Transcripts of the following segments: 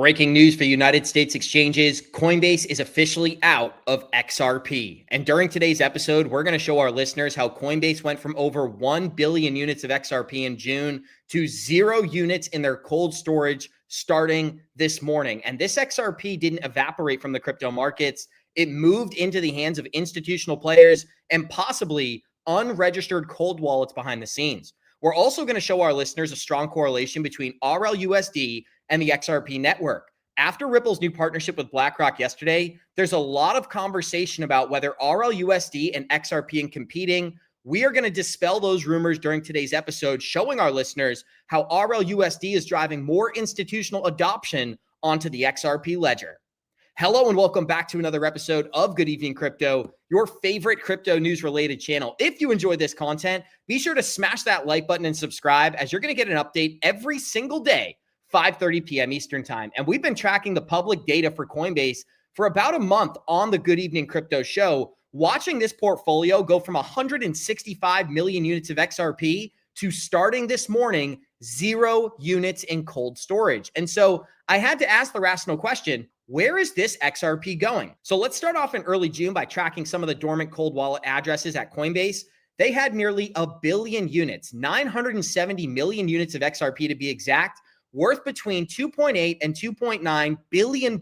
Breaking news for United States exchanges, Coinbase is officially out of XRP. And during today's episode, we're going to show our listeners how Coinbase went from over 1 billion units of XRP in June to 0 units in their cold storage starting this morning. And this XRP didn't evaporate from the crypto markets. It moved into the hands of institutional players and possibly unregistered cold wallets behind the scenes. We're also going to show our listeners a strong correlation between RLUSD and the XRP network. After Ripple's new partnership with BlackRock yesterday, there's a lot of conversation about whether RLUSD and XRP are competing. We are going to dispel those rumors during today's episode, showing our listeners how RLUSD is driving more institutional adoption onto the XRP ledger. Hello and welcome back to another episode of Good Evening Crypto, your favorite crypto news related channel. If you enjoy this content, be sure to smash that like button and subscribe, as you're going to get an update every single day, 5:30 p.m. Eastern time. And we've been tracking the public data for Coinbase for about a month on the Good Evening Crypto show, watching this portfolio go from 165 million units of XRP to starting this morning, 0 units in cold storage. And so I had to ask the rational question, where is this XRP going? So let's start off in early June by tracking some of the dormant cold wallet addresses at Coinbase. They had nearly a billion units, 970 million units of XRP to be exact, worth between $2.8 and $2.9 billion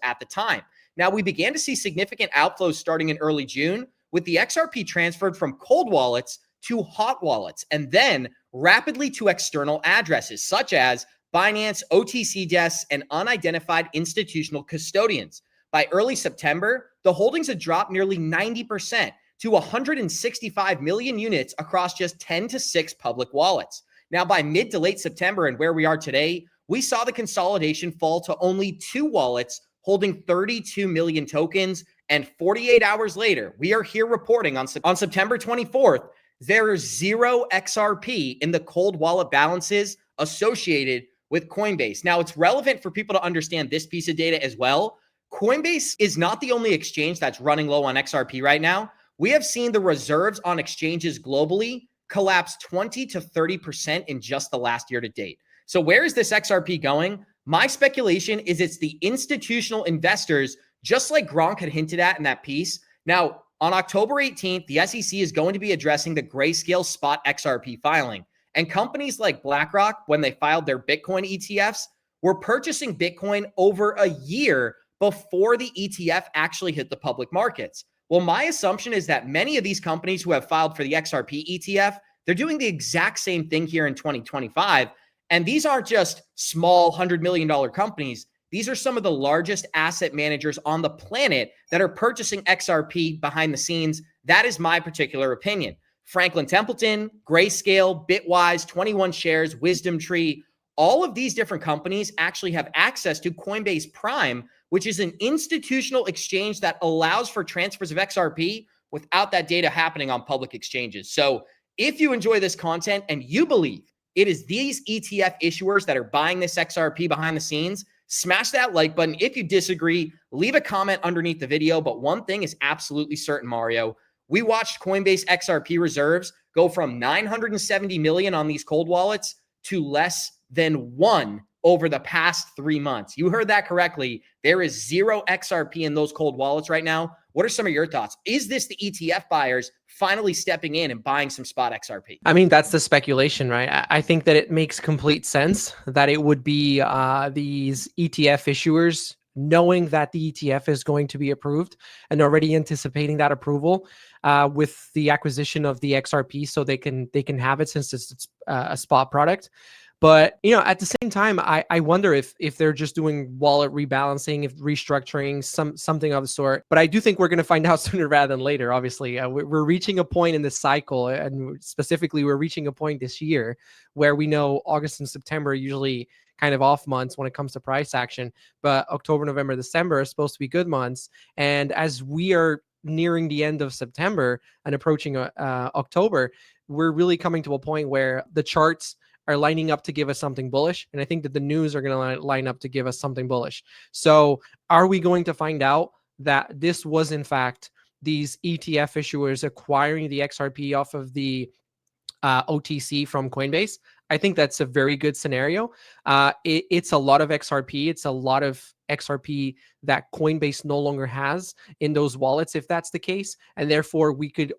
at the time. Now, we began to see significant outflows starting in early June, with the XRP transferred from cold wallets to hot wallets, and then rapidly to external addresses such as Binance, OTC desks, and unidentified institutional custodians. By early September, the holdings had dropped nearly 90% to 165 million units across just 10 to 6 public wallets. Now, by mid to late September and where we are today, we saw the consolidation fall to only 2 wallets holding 32 million tokens. And 48 hours later, we are here reporting on September 24th, there is 0 XRP in the cold wallet balances associated with Coinbase. Now, it's relevant for people to understand this piece of data as well. Coinbase is not the only exchange that's running low on XRP right now. We have seen the reserves on exchanges globally collapse 20 to 30% in just the last year to date. So where is this XRP going? My speculation is it's the institutional investors, just like Gronk had hinted at in that piece. Now, on October 18th, the SEC is going to be addressing the Grayscale spot XRP filing. And companies like BlackRock, when they filed their Bitcoin ETFs, were purchasing Bitcoin over a year before the ETF actually hit the public markets. Well, my assumption is that many of these companies who have filed for the XRP ETF, they're doing the exact same thing here in 2025. And these aren't just small $100 million companies. These are some of the largest asset managers on the planet that are purchasing XRP behind the scenes. That is my particular opinion. Franklin Templeton, Grayscale, Bitwise, 21 Shares, Wisdom Tree, all of these different companies actually have access to Coinbase Prime, which is an institutional exchange that allows for transfers of XRP without that data happening on public exchanges. So if you enjoy this content and you believe it is these ETF issuers that are buying this XRP behind the scenes, smash that like button. If you disagree, leave a comment underneath the video. But one thing is absolutely certain, Mario. We watched Coinbase XRP reserves go from 970 million on these cold wallets to less than 1 over the past 3 months. You heard that correctly. There is 0 XRP in those cold wallets right now. What are some of your thoughts? Is this the ETF buyers finally stepping in and buying some spot XRP? I mean, that's the speculation, right? I think that it makes complete sense that it would be these ETF issuers knowing that the ETF is going to be approved and already anticipating that approval with the acquisition of the XRP, so they can have it since it's a spot product. But, you know, at the same time, I wonder if they're just doing wallet rebalancing, if restructuring, something of the sort. But I do think we're going to find out sooner rather than later. Obviously, we're reaching a point in this cycle, and specifically, we're reaching a point this year where we know August and September are usually kind of off months when it comes to price action. But October, November, December are supposed to be good months. And as we are nearing the end of September and approaching October, we're really coming to a point where the charts are lining up to give us something bullish. And I think that the news are going to line up to give us something bullish. So are we going to find out that this was in fact these ETF issuers acquiring the XRP off of the OTC from Coinbase? I think that's a very good scenario. It's a lot of XRP. It's a lot of XRP that Coinbase no longer has in those wallets, if that's the case. And therefore, we could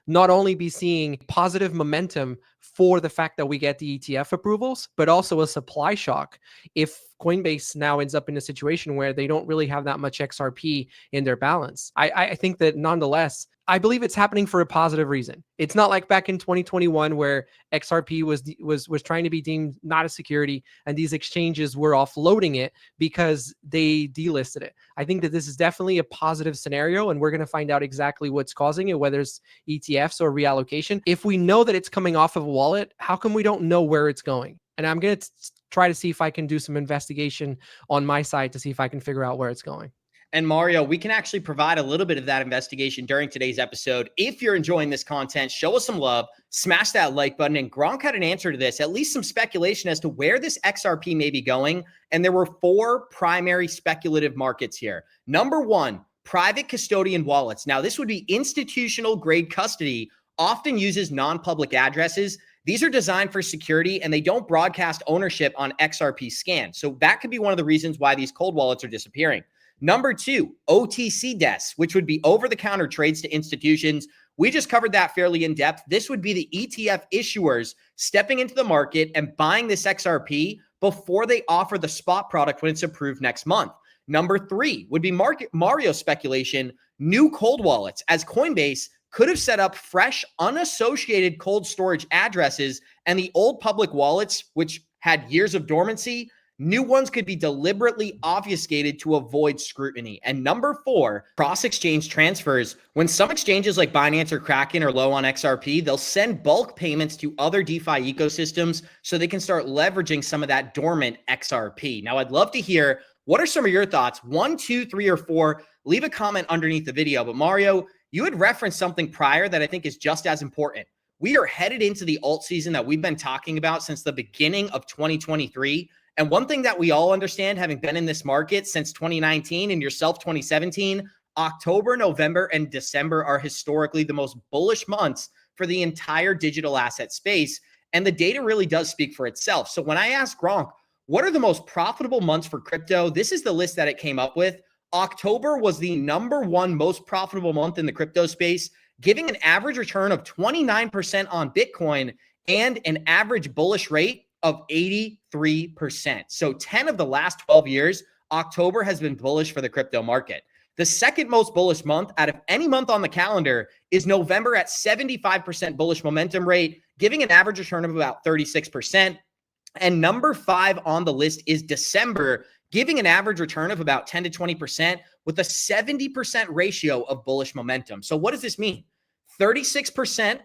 not only be seeing positive momentum for the fact that we get the ETF approvals, but also a supply shock if Coinbase now ends up in a situation where they don't really have that much XRP in their balance. I think that nonetheless, I believe it's happening for a positive reason. It's not like back in 2021 where XRP was trying to be deemed not a security and these exchanges were offloading it because they delisted it. I think that this is definitely a positive scenario, and we're going to find out exactly what's causing it, whether it's ETFs or reallocation. If we know that it's coming off of a wallet, how come we don't know where it's going? And I'm going to try to see if I can do some investigation on my side to see if I can figure out where it's going. And Mario, we can actually provide a little bit of that investigation during today's episode. If you're enjoying this content, show us some love, smash that like button. And Gronk had an answer to this, at least some speculation as to where this XRP may be going. And there were 4 primary speculative markets here. Number 1, private custodian wallets. Now, this would be institutional grade custody, often uses non-public addresses. These are designed for security and they don't broadcast ownership on XRP scan. So that could be one of the reasons why these cold wallets are disappearing. Number 2, OTC desks, which would be over-the-counter trades to institutions. We just covered that fairly in depth. This would be the ETF issuers stepping into the market and buying this XRP before they offer the spot product when it's approved next month. Number 3 would be Mario speculation, new cold wallets, as Coinbase could have set up fresh, unassociated cold storage addresses, and the old public wallets, which had years of dormancy, new ones could be deliberately obfuscated to avoid scrutiny. And number 4, cross-exchange transfers. When some exchanges like Binance or Kraken are low on XRP, they'll send bulk payments to other DeFi ecosystems so they can start leveraging some of that dormant XRP. Now, I'd love to hear, what are some of your thoughts? 1, 2, 3, or 4? Leave a comment underneath the video. But Mario, you had referenced something prior that I think is just as important. We are headed into the alt season that we've been talking about since the beginning of 2023. And one thing that we all understand, having been in this market since 2019 and yourself 2017, October, November, and December are historically the most bullish months for the entire digital asset space. And the data really does speak for itself. So when I asked Gronk, what are the most profitable months for crypto? This is the list that it came up with. October was the number 1 most profitable month in the crypto space, giving an average return of 29% on Bitcoin and an average bullish rate of 83%. So 10 of the last 12 years, October has been bullish for the crypto market. The second most bullish month out of any month on the calendar is November at 75% bullish momentum rate, giving an average return of about 36%. And number 5 on the list is December, giving an average return of about 10 to 20% with a 70% ratio of bullish momentum. So what does this mean? 36%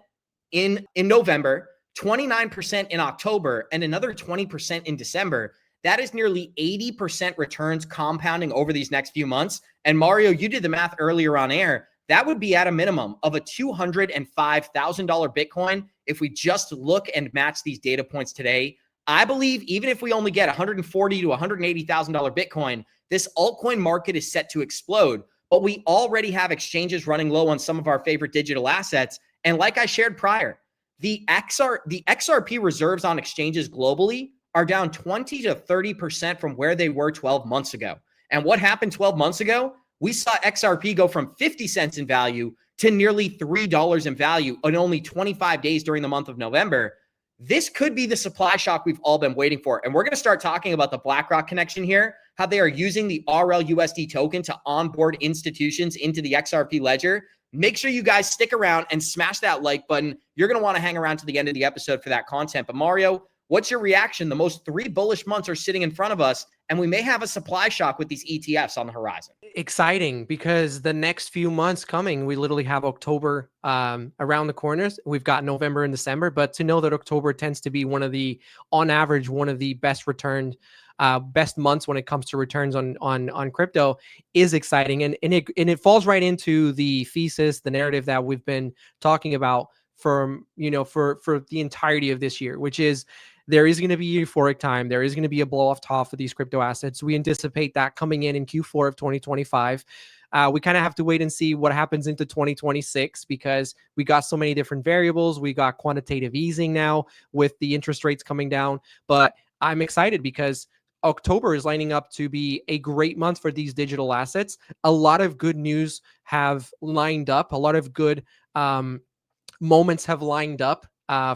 in November, 29% in October, and another 20% in December. That is nearly 80% returns compounding over these next few months. And Mario, you did the math earlier on air. That would be at a minimum of a $205,000 Bitcoin if we just look and match these data points today. I believe even if we only get $140,000 to $180,000 Bitcoin, this altcoin market is set to explode. But we already have exchanges running low on some of our favorite digital assets. And like I shared prior, the XRP reserves on exchanges globally are down 20 to 30% from where they were 12 months ago. And what happened 12 months ago? We saw XRP go from 50 cents in value to nearly $3 in value in only 25 days during the month of November. This could be the supply shock we've all been waiting for. And we're going to start talking about the BlackRock connection here, how they are using the RLUSD token to onboard institutions into the XRP ledger. Make sure you guys stick around and smash that like button. You're going to want to hang around to the end of the episode for that content. But Mario, what's your reaction? The most 3 bullish months are sitting in front of us, and we may have a supply shock with these ETFs on the horizon. Exciting, because the next few months coming, we literally have October around the corners. We've got November and December, but to know that October tends to be on average, one of the best returned best months when it comes to returns on crypto is exciting. And it falls right into the thesis, the narrative that we've been talking about for the entirety of this year, which is there is going to be euphoric time. There is going to be a blow off top for these crypto assets. We anticipate that coming in Q4 of 2025. We kind of have to wait and see what happens into 2026 because we got so many different variables. We got quantitative easing now with the interest rates coming down. But I'm excited because October is lining up to be a great month for these digital assets. A lot of good news have lined up. A lot of good moments have lined up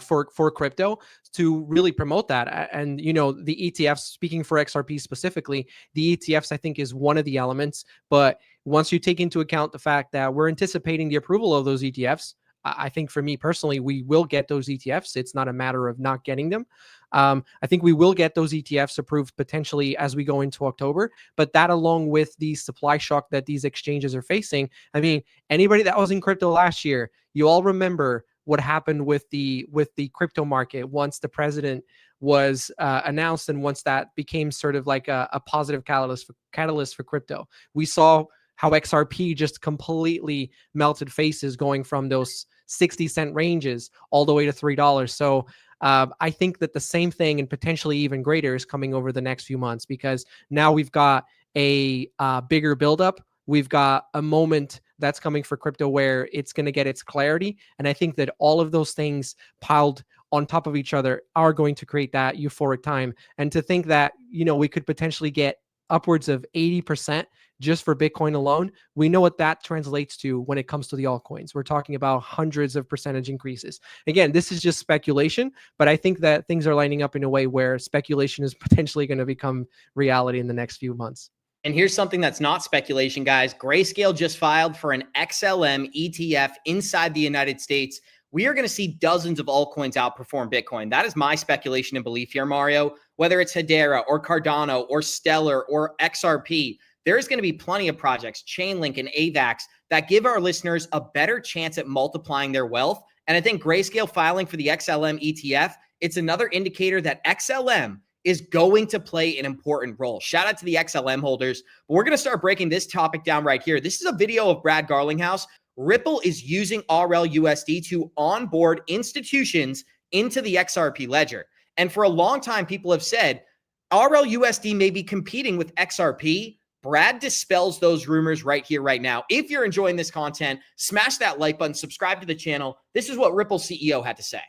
for crypto to really promote that. And the ETFs, speaking for XRP specifically, the ETFs I think is one of the elements. But once you take into account the fact that we're anticipating the approval of those ETFs, I think for me personally, we will get those ETFs. It's not a matter of not getting them. I think we will get those ETFs approved potentially as we go into October. But that, along with the supply shock that these exchanges are facing, I mean, anybody that was in crypto last year, you all remember what happened with the crypto market once the president was announced, and once that became sort of like a positive catalyst for crypto. We saw how XRP just completely melted faces, going from those 60-cent ranges all the way to $3. So I think that the same thing, and potentially even greater, is coming over the next few months, because now we've got a bigger buildup. We've got a moment that's coming for crypto where it's going to get its clarity. And I think that all of those things piled on top of each other are going to create that euphoric time. And to think that, we could potentially get upwards of 80% just for Bitcoin alone, we know what that translates to when it comes to the altcoins. We're talking about hundreds of percentage increases. Again, this is just speculation, but I think that things are lining up in a way where speculation is potentially going to become reality in the next few months. And here's something that's not speculation, guys. Grayscale just filed for an XLM ETF inside the United States. We are going to see dozens of altcoins outperform Bitcoin. That is my speculation and belief here, Mario. Whether it's Hedera or Cardano or Stellar or XRP, there's going to be plenty of projects, Chainlink and AVAX, that give our listeners a better chance at multiplying their wealth. And I think Grayscale filing for the XLM ETF, it's another indicator that XLM is going to play an important role. Shout out to the XLM holders. But we're going to start breaking this topic down right here. This is a video of Brad Garlinghouse. Ripple is using RLUSD to onboard institutions into the XRP ledger. And for a long time, people have said RLUSD may be competing with XRP. Brad dispels those rumors right here, right now. If you're enjoying this content, smash that like button, subscribe to the channel. This is what Ripple CEO had to say.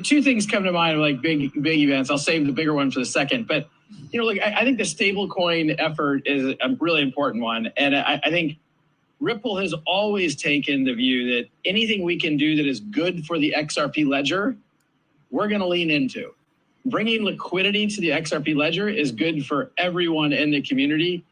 Two things come to mind, like big events. I'll save the bigger one for the second. But, I think the stablecoin effort is a really important one. And I think Ripple has always taken the view that anything we can do that is good for the XRP ledger, we're going to lean into. Bringing liquidity to the XRP ledger is good for everyone in the community.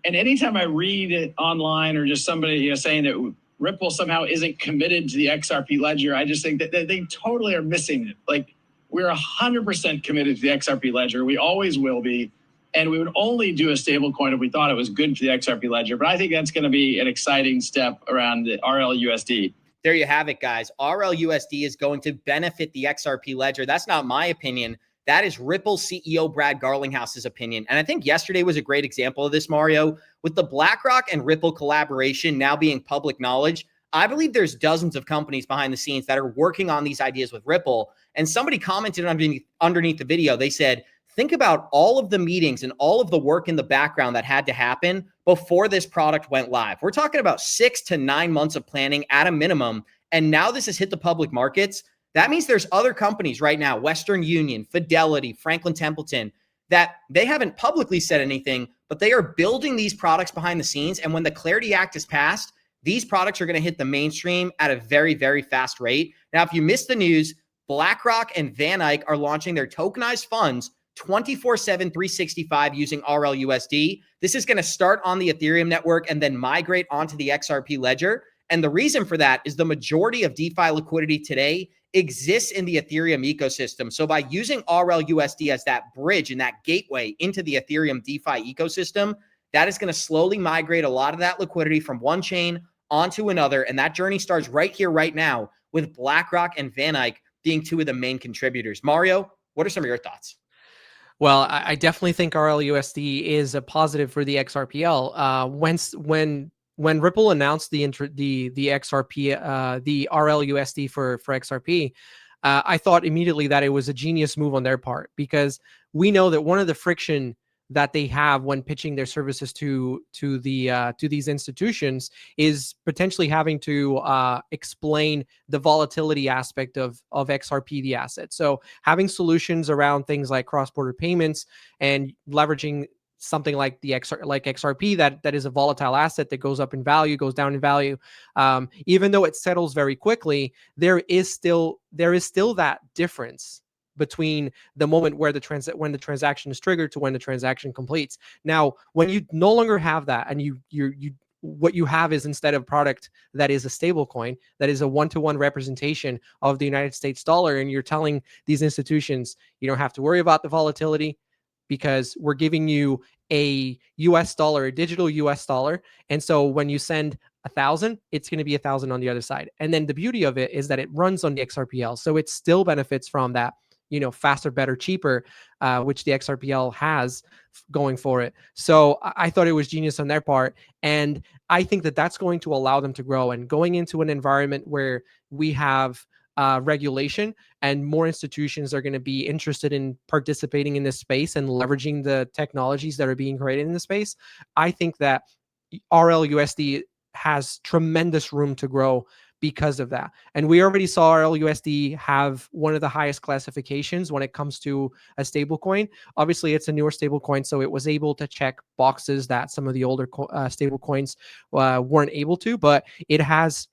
And anytime I read it online, or just somebody saying that Ripple somehow isn't committed to the XRP ledger, I just think that they totally are missing it. Like, we're 100% committed to the XRP ledger. We always will be. And we would only do a stable coin if we thought it was good for the XRP ledger. But I think that's going to be an exciting step around the RLUSD. There you have it, guys. RLUSD is going to benefit the XRP ledger. That's not my opinion. That is Ripple CEO Brad Garlinghouse's opinion. And I think yesterday was a great example of this, Mario. With the BlackRock and Ripple collaboration now being public knowledge, I believe there's dozens of companies behind the scenes that are working on these ideas with Ripple. And somebody commented underneath the video. They said, think about all of the meetings and all of the work in the background that had to happen before this product went live. We're talking about 6 to 9 months of planning at a minimum. And now this has hit the public markets. That means there's other companies right now, Western Union, Fidelity, Franklin Templeton, that they haven't publicly said anything, but they are building these products behind the scenes. And when the Clarity Act is passed, these products are going to hit the mainstream at a very, very fast rate. Now, if you missed the news, BlackRock and Van Eyck are launching their tokenized funds 24/7, 365 using RLUSD. This is going to start on the Ethereum network and then migrate onto the XRP ledger. And the reason for that is the majority of DeFi liquidity today exists in the Ethereum ecosystem. So by using RLUSD as that bridge and that gateway into the Ethereum DeFi ecosystem, that is going to slowly migrate a lot of that liquidity from one chain onto another. And that journey starts right here, right now, with BlackRock and Van Eyck being two of the main contributors. Mario, what are some of your thoughts? Well, I definitely think RLUSD is a positive for the XRPL. When Ripple announced the XRP, the RLUSD for XRP, I thought immediately that it was a genius move on their part, because we know that one of the friction that they have when pitching their services to these institutions is potentially having to explain the volatility aspect of XRP, the asset. So having solutions around things like cross-border payments and leveraging something like XRP that is a volatile asset that goes up in value, goes down in value. Even though it settles very quickly, there is still that difference between the moment where when the transaction is triggered to when the transaction completes. Now, when you no longer have that, and you what you have is, instead of product that is a stable coin, that is a one-to-one representation of the United States dollar, and you're telling these institutions, you don't have to worry about the volatility, because we're giving you a US dollar, a digital US dollar. And so when you send 1,000, it's going to be 1,000 on the other side. And then the beauty of it is that it runs on the XRPL. So it still benefits from that, faster, better, cheaper, which the XRPL has going for it. So I thought it was genius on their part. And I think that that's going to allow them to grow. And going into an environment where we have regulation and more institutions are going to be interested in participating in this space and leveraging the technologies that are being created in the space, I think that RLUSD has tremendous room to grow because of that. And we already saw RLUSD have one of the highest classifications when it comes to a stable coin. Obviously, it's a newer stable coin, so it was able to check boxes that some of the older stable coins weren't able to, but it has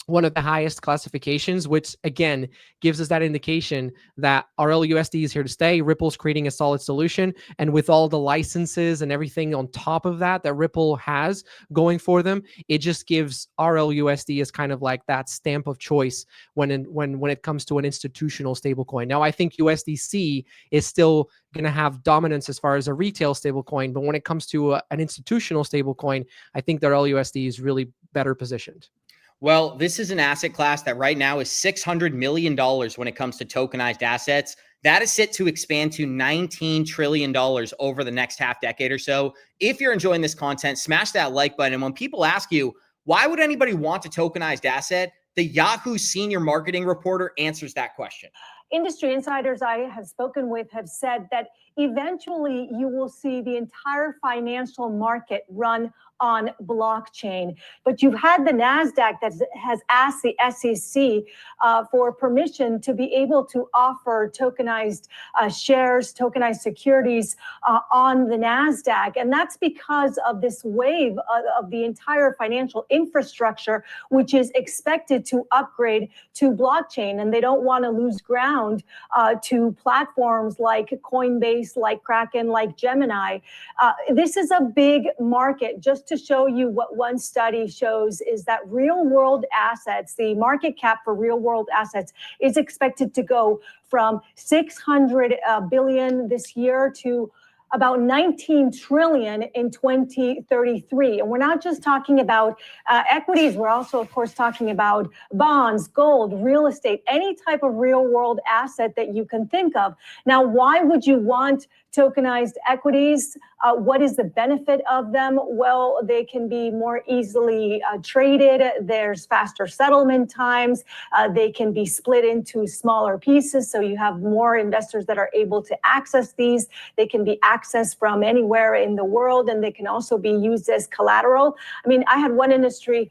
one of the highest classifications, which again gives us that indication that RLUSD is here to stay. Ripple's creating a solid solution, and with all the licenses and everything on top of that Ripple has going for them, it just gives RLUSD as kind of like that stamp of choice when it comes to an institutional stablecoin. Now, I think USDC is still going to have dominance as far as a retail stablecoin, but when it comes to an institutional stablecoin, I think that RLUSD is really better positioned. Well, this is an asset class that right now is $600 million when it comes to tokenized assets. That is set to expand to $19 trillion over the next half decade or so. If you're enjoying this content, smash that like button. And when people ask you, why would anybody want a tokenized asset? The Yahoo senior marketing reporter answers that question. Industry insiders I have spoken with have said that eventually you will see the entire financial market run on blockchain. But you've had the NASDAQ that has asked the SEC for permission to be able to offer tokenized shares, tokenized securities on the NASDAQ. And that's because of this wave of the entire financial infrastructure, which is expected to upgrade to blockchain. And they don't want to lose ground to platforms like Coinbase, like Kraken, like Gemini. This is a big market. Just to show you what one study shows is that real world assets, the market cap for real world assets, is expected to go from 600 billion this year to about 19 trillion in 2033. And we're not just talking about equities. We're also, of course, talking about bonds, gold, real estate, any type of real world asset that you can think of. Now, why would you want tokenized equities? What is the benefit of them? Well, they can be more easily traded. There's faster settlement times. They can be split into smaller pieces, so you have more investors that are able to access these. They can be accessed from anywhere in the world, and they can also be used as collateral. I mean, I had one industry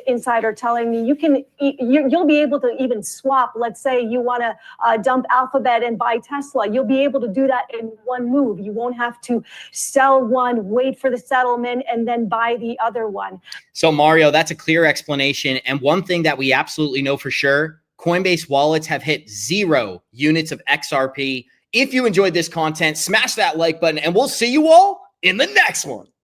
insider telling me you'll be able to even swap. Let's say you want to dump Alphabet and buy Tesla. You'll be able to do that in one move. You won't have to sell one, wait for the settlement, and then buy the other one. So Mario, that's a clear explanation. And one thing that we absolutely know for sure, Coinbase wallets have hit 0 units of XRP. If you enjoyed this content, smash that like button, and we'll see you all in the next one.